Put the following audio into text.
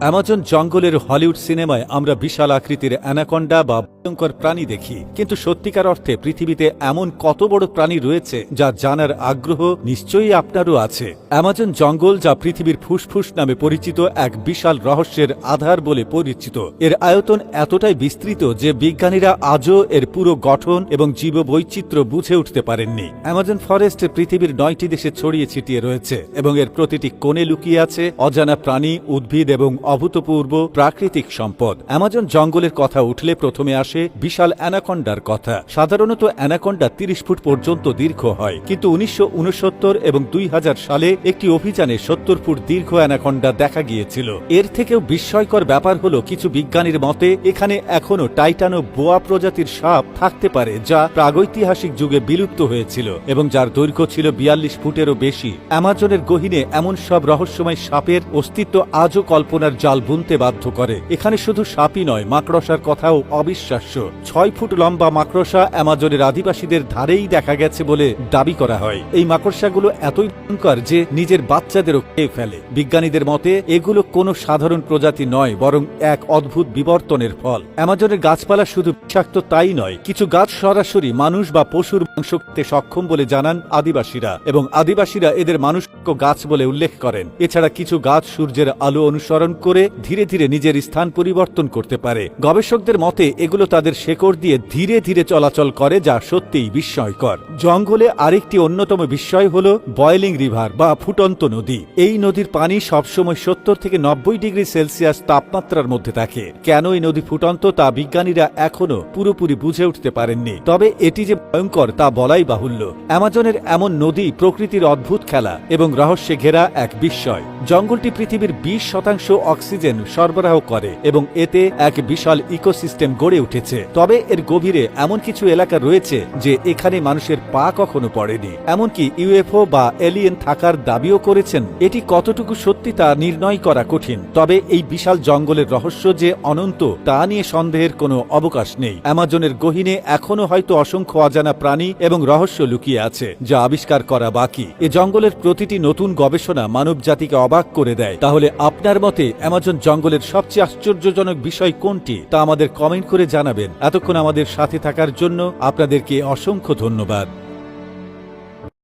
Amazon জঙ্গলের Hollywood সিনেমায় আমরা বিশাল আকৃতির অ্যানাকন্ডা বা ভয়ঙ্কর প্রাণী দেখি, কিন্তু সত্যিকার অর্থে পৃথিবীতে এমন কত বড় প্রাণী রয়েছে যা জানার আগ্রহ নিশ্চয়ই আপনারও আছে। অ্যামাজন জঙ্গল, যা পৃথিবীর ফুসফুস নামে পরিচিত, এক বিশাল রহস্যের আধার বলে পরিচিত। এর আয়তন এতটাই বিস্তৃত যে বিজ্ঞানীরা আজও এর পুরো গঠন এবং জীববৈচিত্র্য বুঝে উঠতে পারেননি। অ্যামাজন ফরেস্ট পৃথিবীর 9টি দেশে ছড়িয়ে ছিটিয়ে রয়েছে এবং এর প্রতিটি কোণে লুকিয়ে আছে অজানা প্রাণী, উদ্ভিদ এবং অভূতপূর্ব প্রাকৃতিক সম্পদ। অ্যামাজন জঙ্গলের কথা উঠলে প্রথমে আসে বিশাল অ্যানাকন্ডার কথা। সাধারণত অ্যানাকন্ডা 30 ফুট পর্যন্ত দীর্ঘ হয়, কিন্তু 1969 এবং 2000 সালে একটি অভিযানে 70 ফুট দীর্ঘ অ্যানাকন্ডা দেখা গিয়েছিল। এর থেকেও বিস্ময়কর ব্যাপার হলো, কিছু বিজ্ঞানীর মতে এখানে এখনো টাইটানো বোয়া প্রজাতির সাপ থাকতে পারে, যা প্রাগৈতিহাসিক যুগে বিলুপ্ত হয়েছিল এবং যার দৈর্ঘ্য ছিল 42 ফুটেরও বেশি। অ্যামাজনের গহীনে এমন সব রহস্যময় সাপের অস্তিত্ব আজও কল্পনার জাল বুনতে বাধ্য করে। এখানে শুধু সাপই নয়, মাকড়সার কথাও অবিশ্বাস্য। 6 ফুট লম্বা মাকড়সা অ্যামাজনের আদিবাসীদের ধারেই দেখা গেছে বলে দাবি করা হয়। এই মাকড়সাগুলো এতই ভয়ঙ্কর যে নিজের বাচ্চাদেরও খেয়ে ফেলে। বিজ্ঞানীদের মতে এগুলো কোনো সাধারণ প্রজাতি নয়, বরং এক অদ্ভুত বিবর্তনের ফল। অ্যামাজনের গাছপালা শুধু বিষাক্ত তাই নয়, কিছু গাছ সরাসরি মানুষ বা পশুর মাংস খেতে সক্ষম বলে জানান আদিবাসীরা, এবং আদিবাসীরা এদের মানুষক গাছ বলে উল্লেখ করেন। এছাড়া কিছু গাছ সূর্যের আলো অনুসরণ করে ধীরে ধীরে নিজের স্থান পরিবর্তন করতে পারে। গবেষকদের মতে এগুলো তাদের শেকড় দিয়ে ধীরে ধীরে চলাচল করে, যা সত্যিই বিস্ময়কর। জঙ্গলে আরেকটি অন্যতম বিস্ময় হল বয়েলিং রিভার বা ফুটন্ত নদী। এই নদীর পানি সবসময় 70 থেকে 90 ডিগ্রি সেলসিয়াস তাপমাত্রার মধ্যে থাকে। কেন এই নদী ফুটন্ত তা বিজ্ঞানীরা এখনো পুরোপুরি বুঝে উঠতে পারেননি, তবে এটি যে ভয়ঙ্কর তা বলাই বাহুল্য। অ্যামাজনের এমন নদী প্রকৃতির অদ্ভুত খেলা এবং রহস্যে ঘেরা এক বিস্ময়। জঙ্গলটি পৃথিবীর 20% অক্সিজেন সরবরাহ করে এবং এতে এক বিশাল ইকোসিস্টেম গড়ে উঠেছে। তবে এর গভীরে এমন কিছু এলাকা রয়েছে যে এখানে মানুষের পা কখনো পড়েনি। এমনকি ইউএফও বা এলিয়েন থাকার দাবিও করেছেন। এটি কতটুকু সত্যি তা নির্ণয় করা কঠিন, তবে এই বিশাল জঙ্গলের রহস্য যে অনন্ত তা নিয়ে সন্দেহের কোনো অবকাশ নেই। অ্যামাজনের গহীনে এখনো হয়তো অসংখ্য অজানা প্রাণী এবং রহস্য লুকিয়ে আছে, যা আবিষ্কার করা বাকি। এ জঙ্গলের প্রতিটি নতুন গবেষণা মানব জাতিকে অবাক করে দেয়। তাহলে আপনার মতে অ্যামাজন জঙ্গলের সবচেয়ে আশ্চর্যজনক বিষয় কোনটি তা আমাদের কমেন্ট করে জানাবেন। এতক্ষণ আমাদের সাথে থাকার জন্য আপনাদেরকে অসংখ্য ধন্যবাদ।